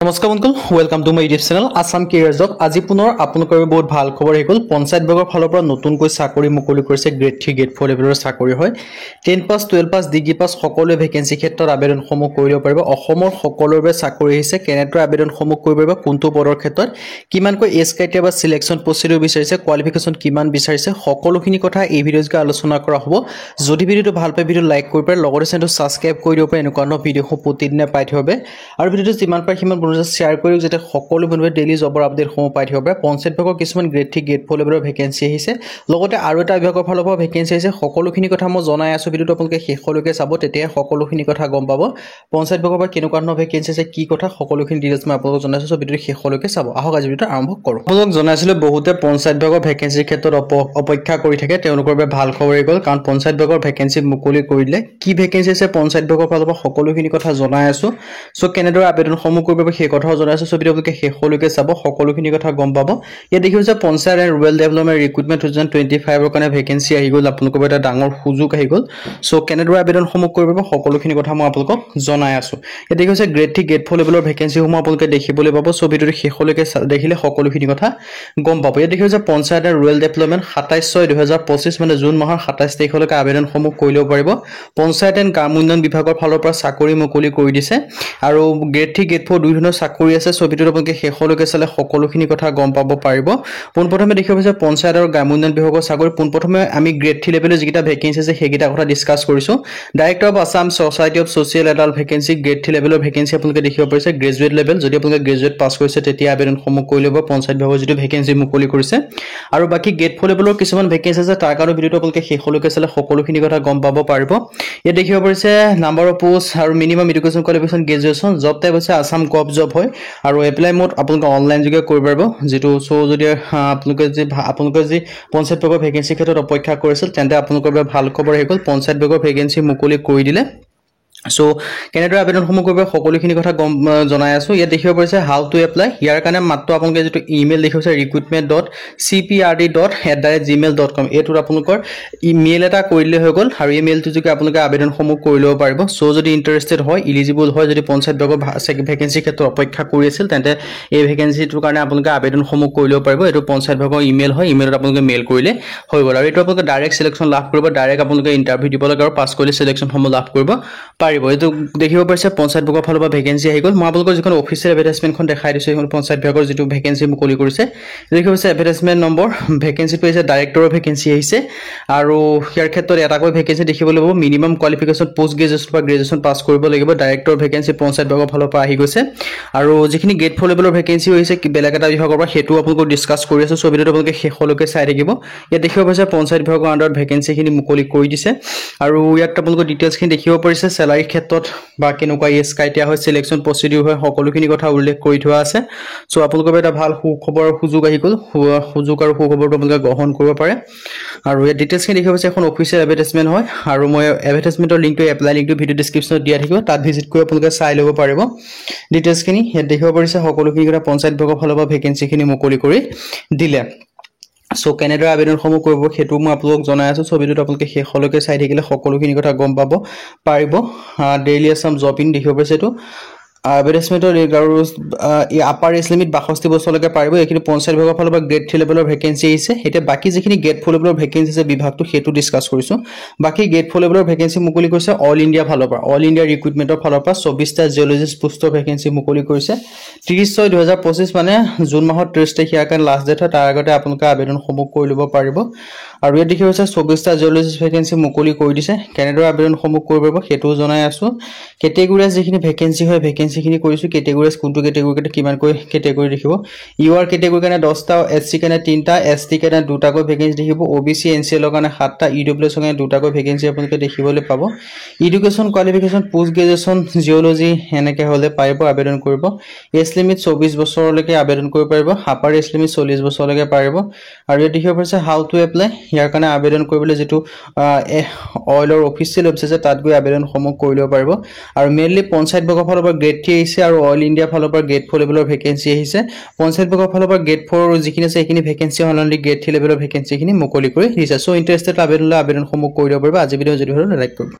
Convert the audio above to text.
নমস্কাৰ বন্ধুসকল, welcome to my YouTube channel Assam career job. আজি পুনৰ আপোনালোকৰ বহুত ভাল খবৰ হৈ গ'ল। পঞ্চায়ত বিভাগৰ ফালৰ পৰা নতুনকৈ চাকৰি মুকলি কৰিছে। গ্ৰেড 3 গ্ৰেড 4 লেভেলৰ চাকৰি হয়। 10 পাছ 12 পাছ ডিগ্ৰী পাছ সকলোৱে ভেকেন্সি ক্ষেত্ৰত আবেদনসমূহ কৰিব পাৰিব। অসমৰ সকলোৰে চাকৰি আহিছে। কেনেদৰে আবেদনসমূহ কৰিব পাৰিব, কোনটো পদৰ ক্ষেত্ৰত কিমানকৈ এজ ক্ৰাইটেৰিয়া বা সিলেকশ্যন প্ৰচিডিউৰ বিচাৰিছে, কোৱালিফিকেশ্যন কিমান বিচাৰিছে, সকলোখিনি কথা এই ভিডিঅ'যোগে আলোচনা কৰা হ'ব। যদি ভিডিঅ'টো ভাল পায় ভিডিঅ' লাইক কৰিব পাৰে, লগতে চেনেলটো ছাবস্ক্ৰাইব কৰি দিব পাৰে। এনেকুৱা ধৰণৰ ভিডিঅ'সমূহ প্ৰতিদিনে পাই থাকিব পাৰে। আৰু ভিডিঅ'টো যিমান পাৰে সিমান বন্ধুৱে শ্বেয়াৰ কৰি যাতে সকলো বন্ধুৱে ডেইলি জবৰ আপডেটসমূহ পাই থাকিব পাৰে। পঞ্চায়ত বিভাগৰ কিছুমান গ্ৰেড 3 গ্ৰেড 4 লেভেলৰ ভেকেন্সি আহিছে, লগতে আৰু এটা বিভাগৰ ফালৰ পৰা ভেকেন্সি আহিছে। সকলোখিনি কথা মই জনাই আছোঁ। ভিডিঅ'টো আপোনালোকে শেষলৈকে চাব, তেতিয়াহে সকলোখিনি কথা গম পাব। পঞ্চায়ত বিভাগৰ পৰা কেনেকুৱা ধৰণৰ ভেকেন্সি আছে, কি কথা, সকলোখিনি ডিটেইলছ মই আপোনালোকক জনাইছোঁ। ভিডিঅ'টো শেষলৈকে চাব। আহক আজি ভিডিঅ'টো আৰম্ভ কৰোঁ। আপোনালোকক জনাইছিলোঁ বহুতে পঞ্চায়ত বিভাগৰ ভেকেন্সিৰ ক্ষেত্ৰত অপেক্ষা কৰি থাকে। তেওঁলোকৰ বাবে ভাল খবৰ হৈ গ'ল, কাৰণ পঞ্চায়ত বিভাগৰ ভেকেন্সি মুকলি কৰিলে কি ভেকেন্সি আছে পঞ্চায়ত বিভাগৰ ফালৰ পৰা সকলোখিনি কথা জনাই আছোঁ। চ' কেনেদৰে আবেদনসমূহ কৰিব সেই কথাও জনাইছোঁ। চ' ভিডিঅ' আপোনালোকে শেষলৈকে চাব, সকলোখিনি কথা গম পাব। ইয়াত দেখি হৈছে panchayat and rural development recruitment 2025ৰ কাৰণে ভেকেন্সি আহি গ'ল। আপোনালোকৰ এটা ডাঙৰ সুযোগ আহি গ'ল। চ' কেনেদৰে আবেদনসমূহ কৰিব সকলোখিনি কথা মই আপোনালোকক জনাই আছোঁ। ইয়াত দেখি হৈছে গ্ৰেড 3 গ্ৰেড 4 লেভেলৰ ভেকেন্সিসমূহ আপোনালোকে দেখিবলৈ পাব। চ' ভিডিঅ'টো শেষলৈকে দেখিলে সকলোখিনি কথা গম পাব। ইয়াত দেখি হৈছে পঞ্চায়ত এণ্ড ৰুৰেল ডেভেলপমেণ্ট 27/6/2025 মানে জুন মাহৰ 27 তাৰিখলৈকে আবেদনসমূহ কৰি ল'ব পাৰিব। পঞ্চায়ত এণ্ড গ্ৰাম উন্নয়ন বিভাগৰ ফালৰ পৰা চাকৰি মুকলি কৰি দিছে। আৰু গ্ৰেড 3 গ্ৰেড 4 দুই ধৰণৰ চাকৰি আছে। চ' ভিডিঅ'টো আপোনালোকে শেষলৈকে চালে সকলোখিনি কথা গম পাব পাৰিব। পোনপ্ৰথমে দেখিব হৈছে পঞ্চায়ত আৰু গ্ৰাম উন্নয়ন বিভাগৰ চাকৰি। পোনপ্ৰথমে আমি গ্ৰেড 3 লেভেলৰ যিকেইটা ভেকেন্সি আছে সেইকেইটা কথা ডিছকাছ কৰিছোঁ। Director of Assam society of social adult vacancy grade 3 লেভেলৰ ভেকেন্সি আপোনালোকে দেখিব পাৰিছে। গ্ৰেজুৱেট লেভেল, যদি আপোনালোকে গ্ৰেজুৱেট পাছ কৰিছে তেতিয়া আবেদনসমূহ কৰি ল'ব। পঞ্চায়ত বিভাগৰ যিটো ভেকেন্সি মুকলি কৰিছে। আৰু বাকী গ্ৰেড 4 লেভেলৰ কিছুমান ভেকেন্সি আছে, তাৰ কাৰণে ভিডিঅ'টো আপোনালোকে শেষলৈকে চালে সকলোখিনি কথা গম পাব পাৰিব। ইয়াত দেখিব পাৰিছে নাম্বাৰ অফ পোষ্ট আৰু minimum education qualification graduation. Job type হৈছে আছাম কপ জব হয়। আৰু এপ্লাই মোড আপোনালোকে অনলাইন যোগে কৰিব পাৰিব। যিটো চ' যদি আপোনালোকে যি পঞ্চায়ত বিভাগৰ ভেকেন্সিৰ ক্ষেত্ৰত অপেক্ষা কৰিছিল, তেন্তে আপোনালোকৰ বাবে ভাল খবৰ আহি গ'ল। পঞ্চায়ত বিভাগৰ ভেকেন্সি মুকলি কৰি দিলে। চ' কেনেদৰে আবেদনসমূহ কৰিব সকলোখিনি কথা জনাই আছোঁ। ইয়াত দেখিব পাৰিছে হাউ টু এপ্লাই। ইয়াৰ কাৰণে মাত্ৰ আপোনালোকে যিটো ইমেইল দেখিব পাৰিছে recruitment.cprd@gmail.com এইটোত আপোনালোকৰ ইমেইল এটা কৰি দিলে হৈ গ'ল। আৰু এই মেইলটো যোগে আপোনালোকে আবেদনসমূহ কৰি ল'ব পাৰিব। চ' যদি ইণ্টাৰেষ্টেড হয়, ইলিজিবল হয়, যদি পঞ্চায়ত বিভাগৰ ভেকেন্সিৰ ক্ষেত্ৰত অপেক্ষা কৰি আছিল, তেন্তে এই ভেকেন্সিটোৰ কাৰণে আপোনালোকে আবেদনসমূহ কৰি ল'ব পাৰিব। এইটো পঞ্চায়ত বিভাগৰ ইমেইল হয়। ইমেইলত আপোনালোকে মেইল কৰিলে হৈ গ'ল। আৰু এইটো আপোনালোকে ডাইৰেক্ট চিলেকশ্যন লাভ কৰিব। ডাইৰেক্ট আপোনালোকে ইণ্টাৰভিউ দিব লাগে আৰু পাছ কৰিলে চিলেকশ্যনসমূহ লাভ কৰিব পাৰিব। এইটো দেখিব পাৰিছে পঞ্চায়ত বিভাগৰ ফালৰ পৰা ভেকেন্সি আহি গ'ল। মই আপোনালোকৰ যিখন অফিচিয়েল এডভাৰটাইজমেণ্টখন দেখাই দিছোঁ, সেইখন পঞ্চায়ত বিভাগৰ যিটো ভেকেন্সি মুকলি কৰিছে। দেখিব পাৰিছে এডভাৰটাইজমেণ্ট নম্বৰ, ভেকেন্সিটো আহিছে ডাইৰেক্টৰৰ ভেকেন্সি আহিছে। আৰু ইয়াৰ ক্ষেত্ৰত এটাকৈ ভেকেন্সি দেখিবলৈ পাব। মিনিমাম কোৱালিফিকেশ্যন পষ্ট গ্ৰেজুৱেশ্যন বা গ্ৰেজুৱেশ্যন পাছ কৰিব লাগিব। ডাইৰেক্টৰ ভেকেন্সি পঞ্চায়ত বিভাগৰ ফালৰ পৰা আহি গৈছে। আৰু যিখিনি গ্ৰেড 4 লেভেলৰ ভেকেন্সি হৈছে বেলেগ এটা বিভাগৰ পৰা, সেইটো আপোনালোকক ডিছকাছ কৰি আছোঁ। চ' ভিডিঅ'টো আপোনালোকে শেষলৈকে চাই থাকিব। ইয়াত দেখিব পাৰিছে পঞ্চায়ত বিভাগৰ আণ্ডাৰত ভেকেন্সিখিনি মুকলি কৰি দিছে। আৰু ইয়াত আপোনালোকৰ ডিটেইলছখিনি দেখিব পাৰিছে। চেলাৰীৰ ক্ষেত্ৰত বা কেনেকুৱা এজ ক্ৰাইটেৰিয়া হয়, চিলেকশ্যন প্ৰচিডিউৰ হয়, সকলোখিনি কথা উল্লেখ কৰি থোৱা আছে। চ' আপোনালোকৰ এটা ভাল সুখবৰ সুযোগ আহি গ'ল। সুযোগ আৰু সুখবৰটো আপোনালোকে গ্ৰহণ কৰিব পাৰে। আৰু ইয়াত ডিটেইলছখিনি দেখিব পাৰিছে এখন অফিচিয়েল এডভাৰটাইজমেণ্ট হয়। আৰু মই এডভাৰটাইজমেণ্টৰ লিংকটো এপ্লাই লিংকটো ভিডিঅ' ডিছক্ৰিপশ্যনত দিয়া থাকিব, তাত ভিজিট কৰি আপোনালোকে চাই ল'ব পাৰিব ডিটেইলছখিনি। ইয়াত দেখিব পাৰিছে সকলোখিনি কথা পঞ্চায়ত বিভাগৰ ফালৰ পৰা ভেকেন্সিখিনি মুকলি কৰি দিলে। চ' কেনেদৰে আবেদনসমূহ কৰিব সেইটো মই আপোনালোকক জনাই আছোঁ। চ' ভিডিঅ'টো আপোনালোকে শেষলৈকে চাই থাকিলে সকলোখিনি কথা গম পাব পাৰিব। ডেইলি আছাম জব ইন দেখিব পাৰিছে এইটো এডভাৰটাইজমেণ্টৰ আৰু আপাৰ এজ লিমিট 62 বছৰলৈকে পাৰিব। এইখিনি পঞ্চায়ত বিভাগৰ ফালৰ পৰা গ্ৰেড 3 লেভেলৰ ভেকেন্সি আহিছে। এতিয়া বাকী যিখিনি গ্ৰেড 4 লেভেলৰ ভেকেন্সি আছে বিভাগটো, সেইটো ডিছকাছ কৰিছোঁ। বাকী গ্ৰেড 4 লেভেলৰ ভেকেন্সি মুকলি কৰিছে অল ইণ্ডিয়া ফালৰ পৰা, অল ইণ্ডিয়া ৰিক্ৰুটমেণ্টৰ ফালৰ পৰা 24টা জিঅ'লজিষ্ট পোষ্টৰ ভেকেন্সি মুকলি কৰিছে। 30/6/2025 মানে জুন মাহৰ 30 তাৰিখ ইয়াৰ কাৰণে লাষ্ট ডেট হয়। তাৰ আগতে আপোনালোকে আবেদনসমূহ কৰি ল'ব পাৰিব। আৰু ইয়াত দেখি হৈছে 24টা জিঅ'লজিষ্ট ভেকেন্সি মুকলি কৰি দিছে। কেনেদৰে আবেদনসমূহ কৰিব পাৰিব সেইটোও জনাই আছোঁ। কেটেগৰীজ যিখিনি ভেকেন্সি হয় ভেকেন্সিখিনি কৰিছোঁ। কেটেগৰীজ কোনটো কেটেগৰী কিমানকৈ কেটেগৰী দেখিব। ইউ আৰ কেটেগৰীৰ কাৰণে 10টা, এছ চি কাৰণে 3টা, এছ টি কাৰণে 2টাকৈ ভেকেন্সি দেখিব। OBC NCLৰ কাৰণে 7টা, EWS কাৰণে 2টাকৈ ভেকেন্সি আপোনালোকে দেখিবলৈ পাব। Education qualification post graduation geology এনেকৈ হ'লে পাৰিব আবেদন কৰিব। এজ লিমিট 24 বছৰলৈকে আবেদন কৰিব পাৰিব। আপাৰ এজ লিমিট 40 বছৰলৈকে পাৰিব। আৰু ইয়াত দেখিব পাৰিছে হাউ টু এপ্লাই। ইয়াৰ কাৰণে আবেদন কৰিবলৈ যিটো অইলৰ অফিচিয়েল ৱেবছাইট আছে তাত গৈ আবেদনসমূহ কৰি ল'ব পাৰিব। আৰু মেইনলি পঞ্চায়ত বিভাগৰ ফালৰ পৰা গ্ৰেড 3 আহিছে আৰু অল ইণ্ডিয়া ফালৰ পৰা গ্ৰেড 4 লেভেলৰ ভেকেন্সি আহিছে। পঞ্চায়ত বিভাগৰ ফালৰ পৰা গ্ৰেড 4 যিখিনি আছে সেইখিনি ভেকেন্সি অনলি গ্ৰেড 3 লেভেলৰ ভেকেন্সিখিনি মুকলি কৰি দিছে। চ' ইণ্টাৰেষ্টেড আবেদনসমূহ কৰি দিব পাৰিব। আজি ভিডিঅ' যদি ভাল লাগে লাইক কৰিব।